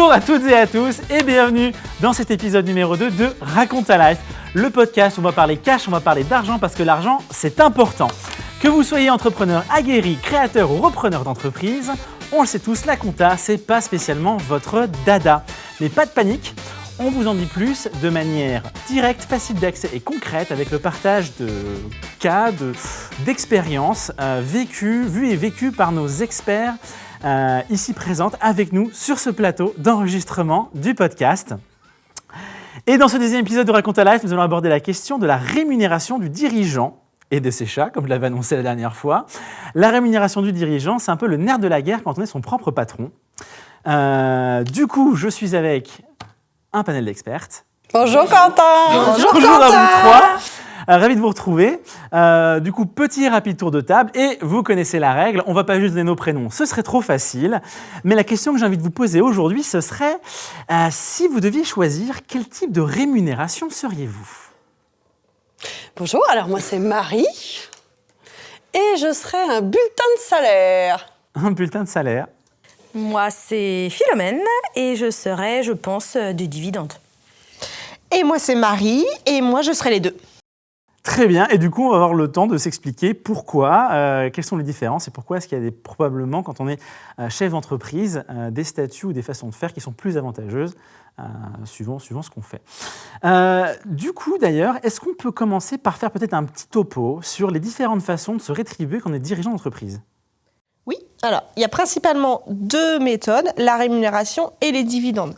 Bonjour à toutes et à tous et bienvenue dans cet épisode numéro 2 de Raconte ta Life, le podcast où on va parler cash, on va parler d'argent parce que l'argent c'est important. Que vous soyez entrepreneur aguerri, créateur ou repreneur d'entreprise, on le sait tous, la compta c'est pas spécialement votre dada. Mais pas de panique, on vous en dit plus de manière directe, facile d'accès et concrète avec le partage de cas, d'expériences vues et vécues par nos experts ici présentes avec nous sur ce plateau d'enregistrement du podcast. Et dans ce deuxième épisode de Raconte ta Life, nous allons aborder la question de la rémunération du dirigeant et de ses chats, comme je l'avais annoncé la dernière fois. La rémunération du dirigeant, c'est un peu le nerf de la guerre quand on est son propre patron. Du coup, je suis avec un panel d'expertes. Bonjour Quentin. Bonjour à vous trois. Ravi de vous retrouver. Du coup, petit et rapide tour de table. Et vous connaissez la règle, on ne va pas juste donner nos prénoms, ce serait trop facile. Mais la question que j'ai envie de vous poser aujourd'hui, ce serait si vous deviez choisir, quel type de rémunération seriez-vous ? Bonjour, alors moi c'est Marie et je serai un bulletin de salaire. Un bulletin de salaire. Moi, c'est Philomène et je serai, je pense, du dividende. Et moi, c'est Marie et moi, je serai les deux. Très bien, et du coup, on va avoir le temps de s'expliquer pourquoi, quelles sont les différences et pourquoi est-ce qu'il y a probablement, quand on est chef d'entreprise, des statuts ou des façons de faire qui sont plus avantageuses suivant ce qu'on fait. Du coup, d'ailleurs, est-ce qu'on peut commencer par faire peut-être un petit topo sur les différentes façons de se rétribuer quand on est dirigeant d'entreprise ? Oui, alors, il y a principalement deux méthodes, la rémunération et les dividendes.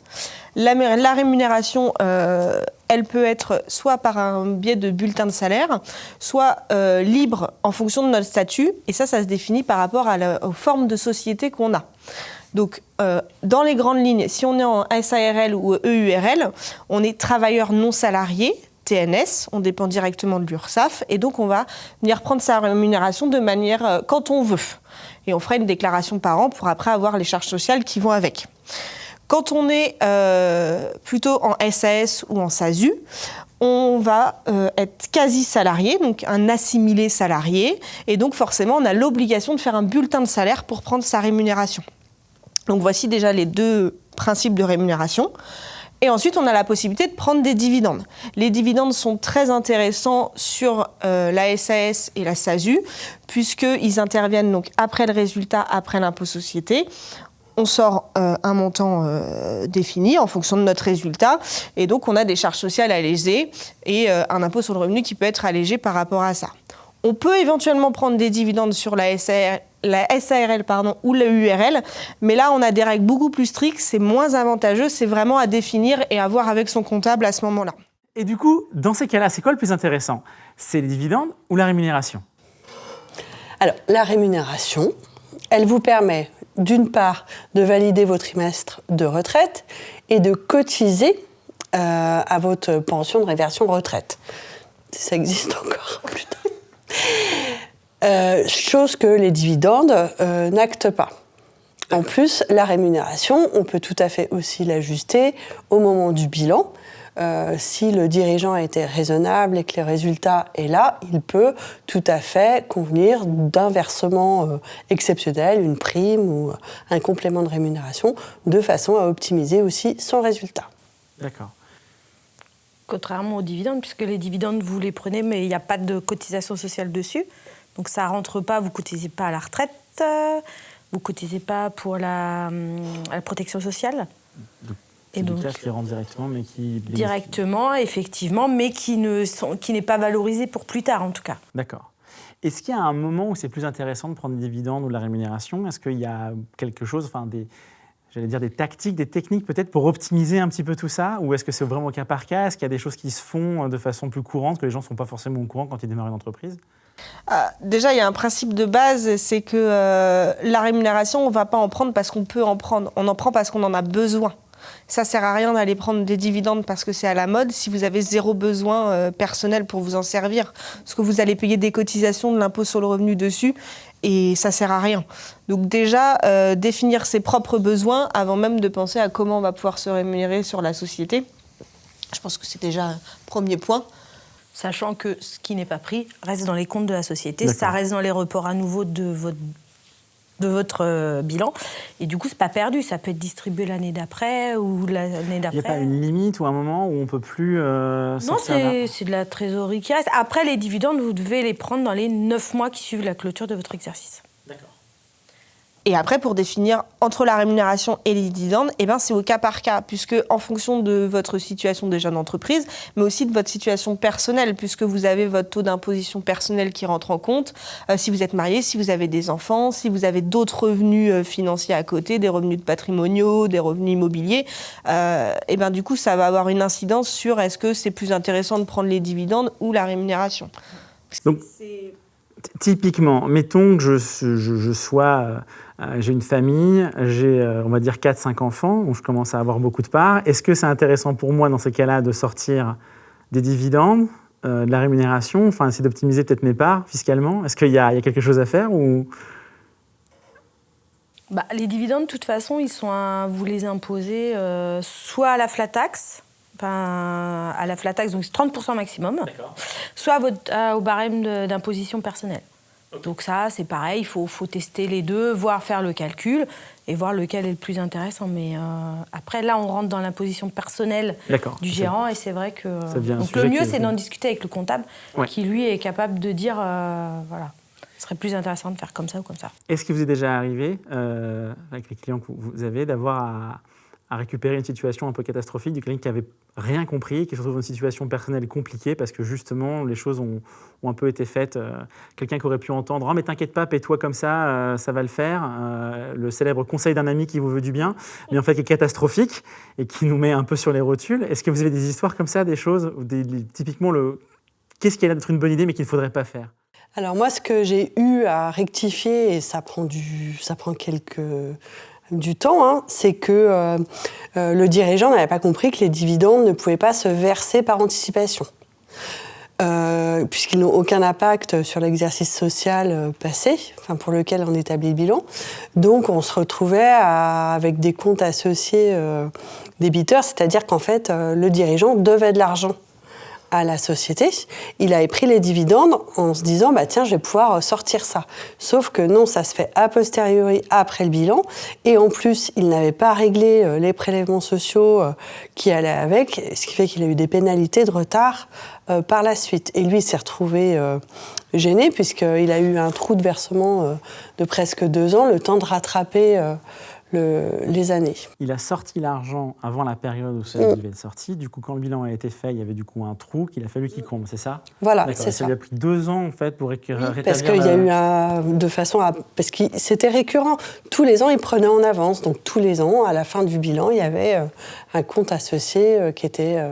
La rémunération, elle peut être soit par un biais de bulletin de salaire, soit libre en fonction de notre statut. Et ça se définit par rapport aux formes de société qu'on a. Donc, dans les grandes lignes, si on est en SARL ou EURL, on est travailleur non salarié, TNS, on dépend directement de l'URSSAF. Et donc, on va venir prendre sa rémunération de manière quand on veut. Et on fera une déclaration par an pour après avoir les charges sociales qui vont avec. Quand on est plutôt en SAS ou en SASU, on va être quasi salarié, donc un assimilé salarié, et donc forcément on a l'obligation de faire un bulletin de salaire pour prendre sa rémunération. Donc voici déjà les deux principes de rémunération. Et ensuite, on a la possibilité de prendre des dividendes. Les dividendes sont très intéressants sur la SAS et la SASU, puisqu'ils interviennent donc après le résultat, après l'impôt société. On sort un montant défini en fonction de notre résultat. Et donc, on a des charges sociales allégées et un impôt sur le revenu qui peut être allégé par rapport à ça. On peut éventuellement prendre des dividendes sur la SARL ou la URL, mais là, on a des règles beaucoup plus strictes, c'est moins avantageux, c'est vraiment à définir et à voir avec son comptable à ce moment-là. Et du coup, dans ces cas-là, c'est quoi le plus intéressant ? C'est les dividendes ou la rémunération ? Alors, la rémunération, elle vous permet d'une part de valider vos trimestres de retraite et de cotiser à votre pension de réversion retraite. Si ça existe encore, putain. Chose que les dividendes n'actent pas. En plus, la rémunération, on peut tout à fait aussi l'ajuster au moment du bilan. Si le dirigeant a été raisonnable et que le résultat est là, il peut tout à fait convenir d'un versement exceptionnel, une prime ou un complément de rémunération, de façon à optimiser aussi son résultat. D'accord. Contrairement aux dividendes, puisque les dividendes, vous les prenez, mais il n'y a pas de cotisation sociale dessus. Donc ça ne rentre pas, vous ne cotisez pas à la retraite, vous ne cotisez pas pour la protection sociale. Et donc, qui rentrent directement, mais qui... Directement, effectivement, mais qui n'est pas valorisé pour plus tard, en tout cas. D'accord. Est-ce qu'il y a un moment où c'est plus intéressant de prendre des dividendes ou de la rémunération ? Est-ce qu'il y a quelque chose, des tactiques, des techniques peut-être pour optimiser un petit peu tout ça ? Ou est-ce que c'est vraiment au cas par cas ? Est-ce qu'il y a des choses qui se font de façon plus courante, que les gens ne sont pas forcément au courant quand ils démarrent une entreprise ? Déjà, il y a un principe de base, c'est que la rémunération, on ne va pas en prendre parce qu'on peut en prendre. On en prend parce qu'on en a besoin. Ça ne sert à rien d'aller prendre des dividendes parce que c'est à la mode si vous avez zéro besoin personnel pour vous en servir. Parce que vous allez payer des cotisations, de l'impôt sur le revenu dessus et ça ne sert à rien. Donc déjà, définir ses propres besoins avant même de penser à comment on va pouvoir se rémunérer sur la société. Je pense que c'est déjà un premier point. Sachant que ce qui n'est pas pris reste dans les comptes de la société, D'accord. ça reste dans les reports à nouveau de votre de votre bilan. Et du coup, c'est pas perdu. Ça peut être distribué l'année d'après ou l'année d'après. Il n'y a pas une limite ou un moment où on ne peut plus Non, c'est de la trésorerie qui reste. Après, les dividendes, vous devez les prendre dans les 9 mois qui suivent la clôture de votre exercice. D'accord. Et après, pour définir entre la rémunération et les dividendes, c'est au cas par cas, puisque en fonction de votre situation déjà d'entreprise, mais aussi de votre situation personnelle, puisque vous avez votre taux d'imposition personnel qui rentre en compte, si vous êtes marié, si vous avez des enfants, si vous avez d'autres revenus financiers à côté, des revenus de patrimoniaux, des revenus immobiliers, du coup, ça va avoir une incidence sur est-ce que c'est plus intéressant de prendre les dividendes ou la rémunération. Donc, typiquement, mettons que j'ai une famille, j'ai, on va dire, 4-5 enfants, où je commence à avoir beaucoup de parts. Est-ce que c'est intéressant pour moi, dans ces cas-là, de sortir des dividendes, de la rémunération, enfin, essayer d'optimiser peut-être mes parts fiscalement? Est-ce qu'il y a quelque chose à faire ou... Les dividendes, de toute façon, vous les imposez soit à la flat tax, à la flat tax, donc c'est 30% maximum, soit au barème d'imposition personnelle. Okay. Donc ça, c'est pareil, il faut tester les deux, voir faire le calcul et voir lequel est le plus intéressant. Mais après, là, on rentre dans l'imposition personnelle du gérant et c'est vrai que... Donc le mieux, c'est d'en discuter avec le comptable qui, lui, est capable de dire, ce serait plus intéressant de faire comme ça ou comme ça. Est-ce que vous est déjà arrivé, avec les clients que vous avez, d'avoir à récupérer une situation un peu catastrophique du client qui n'avait rien compris, qui se retrouve dans une situation personnelle compliquée parce que justement les choses ont un peu été faites. Quelqu'un qui aurait pu entendre « Oh mais t'inquiète pas, paie-toi comme ça, ça va le faire », le célèbre conseil d'un ami qui vous veut du bien, mais en fait qui est catastrophique et qui nous met un peu sur les rotules. Est-ce que vous avez des histoires comme ça, des choses, typiquement qu'est-ce qui a l'air d'être une bonne idée mais qu'il ne faudrait pas faire? Alors moi, ce que j'ai eu à rectifier, et ça prend du temps, c'est que le dirigeant n'avait pas compris que les dividendes ne pouvaient pas se verser par anticipation, puisqu'ils n'ont aucun impact sur l'exercice social passé, pour lequel on établit le bilan. Donc on se retrouvait avec des comptes associés débiteurs, c'est-à-dire qu'en fait, le dirigeant devait de l'argent à la société, il avait pris les dividendes en se disant tiens, je vais pouvoir sortir ça. Sauf que non, ça se fait a posteriori après le bilan et en plus, il n'avait pas réglé les prélèvements sociaux qui allaient avec, ce qui fait qu'il a eu des pénalités de retard par la suite. Et lui, il s'est retrouvé gêné puisqu'il a eu un trou de versement de presque 2 ans, le temps de rattraper les années. Il a sorti l'argent avant la période où ça devait être sorti. Du coup, quand le bilan a été fait, il y avait du coup un trou qu'il a fallu qu'il comble, c'est ça? Voilà, c'est ça. Ça lui a pris 2 ans en fait pour rétablir. Parce qu'il y a eu parce que c'était récurrent. Tous les ans, il prenait en avance. Donc tous les ans, à la fin du bilan, il y avait un compte associé qui était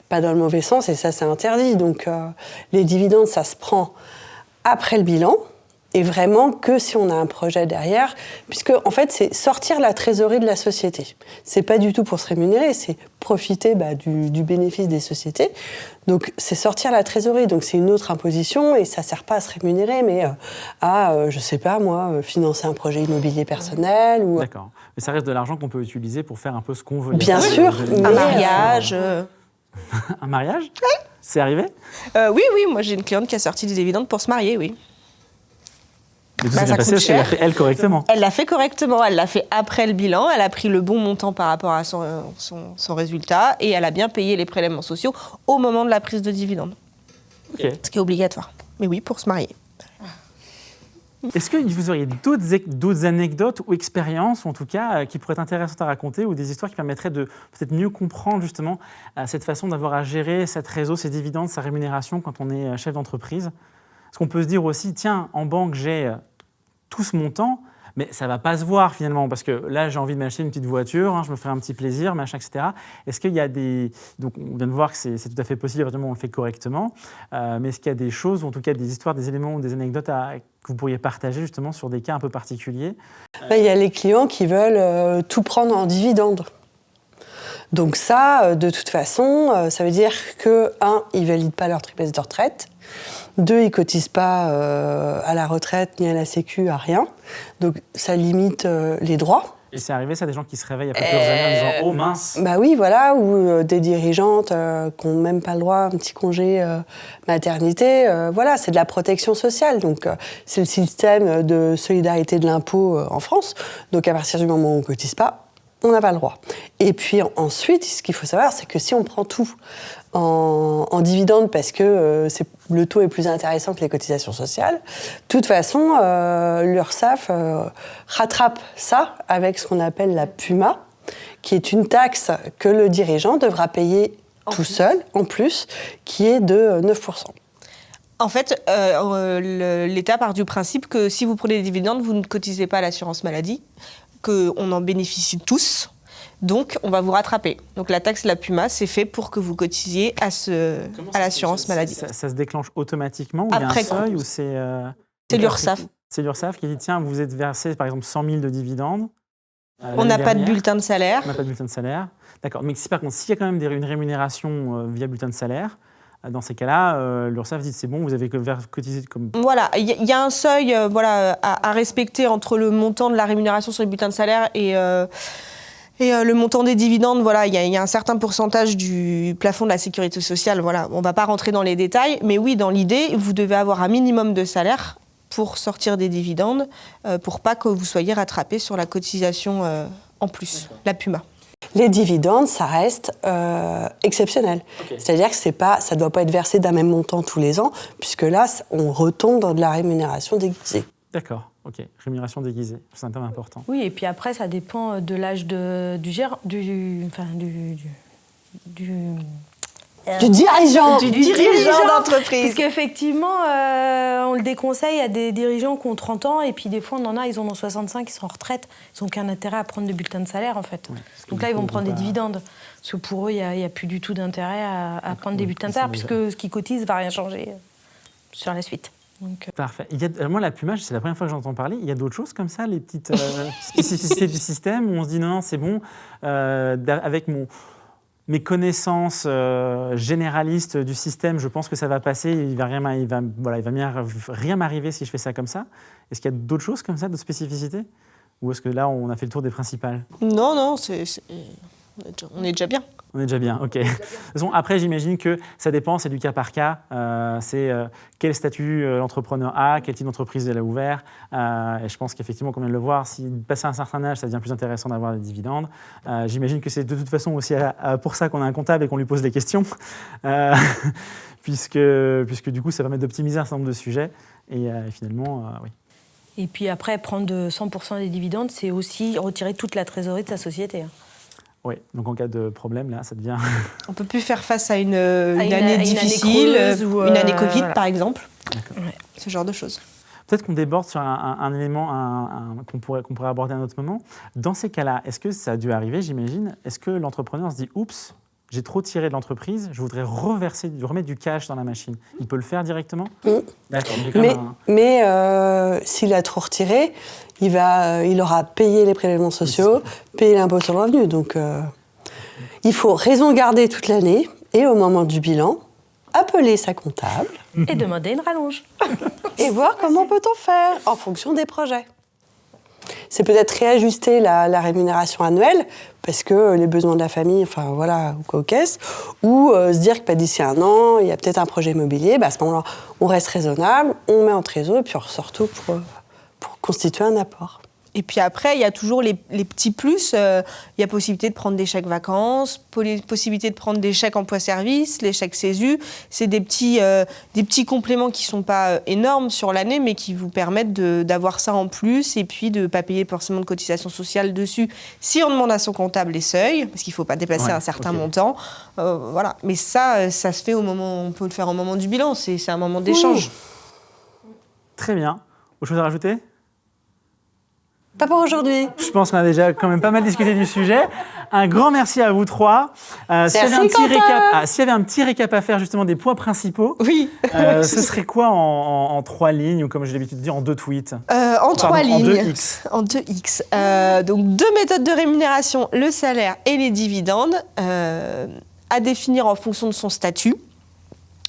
pas dans le mauvais sens et ça, c'est interdit. Donc les dividendes, ça se prend après le bilan. Et vraiment que si on a un projet derrière, puisque en fait c'est sortir la trésorerie de la société. C'est pas du tout pour se rémunérer, c'est profiter du bénéfice des sociétés. Donc c'est sortir la trésorerie, donc c'est une autre imposition et ça sert pas à se rémunérer, mais je sais pas moi, financer un projet immobilier personnel ou. D'accord. Mais ça reste de l'argent qu'on peut utiliser pour faire un peu ce qu'on veut. Bien sûr. Un mariage. Un mariage? Oui. C'est arrivé? Oui, moi j'ai une cliente qui a sorti des dividendes pour se marier, oui. Mais tout s'est bien passé parce qu'elle l'a fait elle correctement. Elle l'a fait correctement, elle l'a fait après le bilan, elle a pris le bon montant par rapport à son résultat et elle a bien payé les prélèvements sociaux au moment de la prise de dividendes. Okay. Ce qui est obligatoire. Mais oui, pour se marier. Est-ce que vous auriez d'autres anecdotes ou expériences, en tout cas, qui pourraient être intéressantes à raconter ou des histoires qui permettraient de peut-être mieux comprendre justement cette façon d'avoir à gérer cette réseau, ces dividendes, sa rémunération quand on est chef d'entreprise? Parce qu'on peut se dire aussi, tiens, en banque, j'ai tout ce montant, mais ça ne va pas se voir finalement, parce que là, j'ai envie de m'acheter une petite voiture, je me ferai un petit plaisir, machin, etc. Est-ce qu'il y a des... Donc, on vient de voir que c'est tout à fait possible, évidemment, on le fait correctement, mais est-ce qu'il y a des choses, ou en tout cas des histoires, des éléments ou des anecdotes que vous pourriez partager justement sur des cas un peu particuliers? Il y a les clients qui veulent tout prendre en dividendes. Donc ça, de toute façon, ça veut dire que, 1, ils ne valident pas leur trimestre de retraite. 2, ils ne cotisent pas à la retraite, ni à la sécu, à rien. Donc ça limite les droits. Et c'est arrivé, ça, des gens qui se réveillent après plusieurs années en disant « Oh mince !» Bah oui, voilà, ou des dirigeantes qui n'ont même pas le droit à un petit congé maternité. Voilà, c'est de la protection sociale. Donc, c'est le système de solidarité de l'impôt en France. Donc, à partir du moment où on ne cotise pas, on n'a pas le droit. Et puis ensuite, ce qu'il faut savoir, c'est que si on prend tout en dividendes parce que le taux est plus intéressant que les cotisations sociales, de toute façon, l'URSSAF rattrape ça avec ce qu'on appelle la PUMA, qui est une taxe que le dirigeant devra payer tout seul, en plus, qui est de 9%. En fait, l'État part du principe que si vous prenez des dividendes, vous ne cotisez pas à l'assurance maladie, qu'on en bénéficie tous. Donc, on va vous rattraper. Donc, la taxe, la PUMA, c'est fait pour que vous cotisiez à l'assurance maladie. Ça se déclenche automatiquement ou il y a un seuil ou c'est l'URSSAF. C'est l'URSSAF qui dit tiens, vous êtes versé par exemple 100 000 de dividendes. On n'a pas de bulletin de salaire. On n'a pas de bulletin de salaire. D'accord. Mais par contre, s'il y a quand même une rémunération via bulletin de salaire, dans ces cas-là, l'URSSAF dit c'est bon, vous avez cotisé comme. Voilà, il y a un seuil à respecter entre le montant de la rémunération sur les bulletins de salaire et le montant des dividendes. Voilà, il y a un certain pourcentage du plafond de la sécurité sociale. Voilà, on ne va pas rentrer dans les détails, mais oui, dans l'idée, vous devez avoir un minimum de salaire pour sortir des dividendes, pour pas que vous soyez rattrapé sur la cotisation en plus, la PUMA. Les dividendes, ça reste exceptionnel. Okay. C'est-à-dire que ça ne doit pas être versé d'un même montant tous les ans, puisque là, on retombe dans de la rémunération déguisée. D'accord, ok. Rémunération déguisée, c'est un thème important. Oui, et puis après, ça dépend de l'âge du dirigeant. Du dirigeant d'entreprise. Parce qu'effectivement, on le déconseille à des dirigeants qui ont 30 ans, et puis des fois, on en a, ils en ont 65, ils sont en retraite, ils n'ont qu'un intérêt à prendre des bulletins de salaire, en fait. Ouais, donc là, ils vont prendre des dividendes. Parce que pour eux, il n'y a plus du tout d'intérêt à prendre des bulletins de salaire, puisque ce qu'ils cotisent ne va rien changer sur la suite. Donc, parfait. Moi, la PUMA, c'est la première fois que j'entends parler. Il y a d'autres choses comme ça, les petites spécificités du système, où on se dit non, c'est bon, avec mes connaissances généralistes du système, je pense que ça va passer, il va rien m'arriver si je fais ça comme ça. Est-ce qu'il y a d'autres choses comme ça, d'autres spécificités? Ou est-ce que là, on a fait le tour des principales? Non, on est déjà bien. On est déjà bien, ok. De toute façon, après, j'imagine que ça dépend, c'est du cas par cas. C'est quel statut l'entrepreneur a, quel type d'entreprise elle a ouvert. Et je pense qu'effectivement, comme on vient de le voir, si passé un certain âge, ça devient plus intéressant d'avoir des dividendes. J'imagine que c'est de toute façon aussi pour ça qu'on a un comptable et qu'on lui pose des questions, puisque du coup, ça permet d'optimiser un certain nombre de sujets. Et finalement, oui. Et puis après, prendre 100% des dividendes, c'est aussi retirer toute la trésorerie de sa société. Oui, donc en cas de problème, là, ça devient... On ne peut plus faire face à une année difficile, une année Covid, voilà. Par exemple. Ouais. Ce genre de choses. Peut-être qu'on déborde sur un élément qu'on pourrait aborder à un autre moment. Dans ces cas-là, est-ce que ça a dû arriver, j'imagine? Est-ce que l'entrepreneur se dit « Oups, j'ai trop tiré de l'entreprise, je voudrais remettre du cash dans la machine ». Il peut le faire directement? Oui. D'accord. Mais s'il a trop retiré, il aura payé les prélèvements sociaux, payé l'impôt sur le revenu. Donc, il faut raison garder toute l'année et au moment du bilan, appeler sa comptable. Et demander une rallonge. Et voir comment peut-on faire en fonction des projets. C'est peut-être réajuster la rémunération annuelle parce que les besoins de la famille, enfin voilà, ou quoi aux caisses, ou se dire que d'ici un an, il y a peut-être un projet immobilier, à ce moment-là, on reste raisonnable, on met en trésor et puis on ressort tout pour constituer un apport. Et puis après, il y a toujours les petits plus. Il y a possibilité de prendre des chèques vacances, possibilité de prendre des chèques emploi-service, les chèques CESU. C'est des petits compléments qui ne sont pas énormes sur l'année, mais qui vous permettent d'avoir ça en plus et puis de ne pas payer forcément de cotisation sociale dessus. Si on demande à son comptable les seuils, parce qu'il ne faut pas dépasser un certain montant. Voilà. Mais ça se fait on peut le faire au moment du bilan. C'est un moment d'échange. Très bien. Autre chose à rajouter ? Pas pour aujourd'hui. Je pense qu'on a déjà quand même pas mal discuté du sujet. Un grand merci à vous trois. S'il y avait un petit récap à faire justement des points principaux, Oui. ce serait quoi en 3 lignes ou comme j'ai l'habitude de dire en 2 tweets? En 3 lignes. En 2x. En 2x. Donc 2 méthodes de rémunération, le salaire et les dividendes, à définir en fonction de son statut.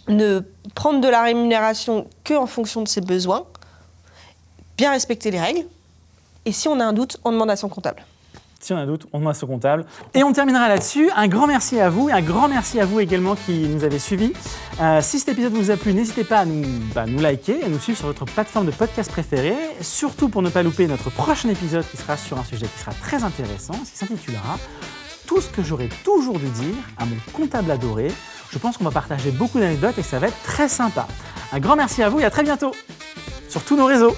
Ne prendre de la rémunération qu'en fonction de ses besoins. Bien respecter les règles. Et si on a un doute, on demande à son comptable. Si on a un doute, on demande à son comptable. Et on terminera là-dessus. Un grand merci à vous et un grand merci à vous également qui nous avez suivis. Si cet épisode vous a plu, n'hésitez pas à nous liker et à nous suivre sur votre plateforme de podcast préférée. Surtout pour ne pas louper notre prochain épisode qui sera sur un sujet qui sera très intéressant, qui s'intitulera « Tout ce que j'aurais toujours dû dire à mon comptable adoré ». Je pense qu'on va partager beaucoup d'anecdotes et ça va être très sympa. Un grand merci à vous et à très bientôt sur tous nos réseaux.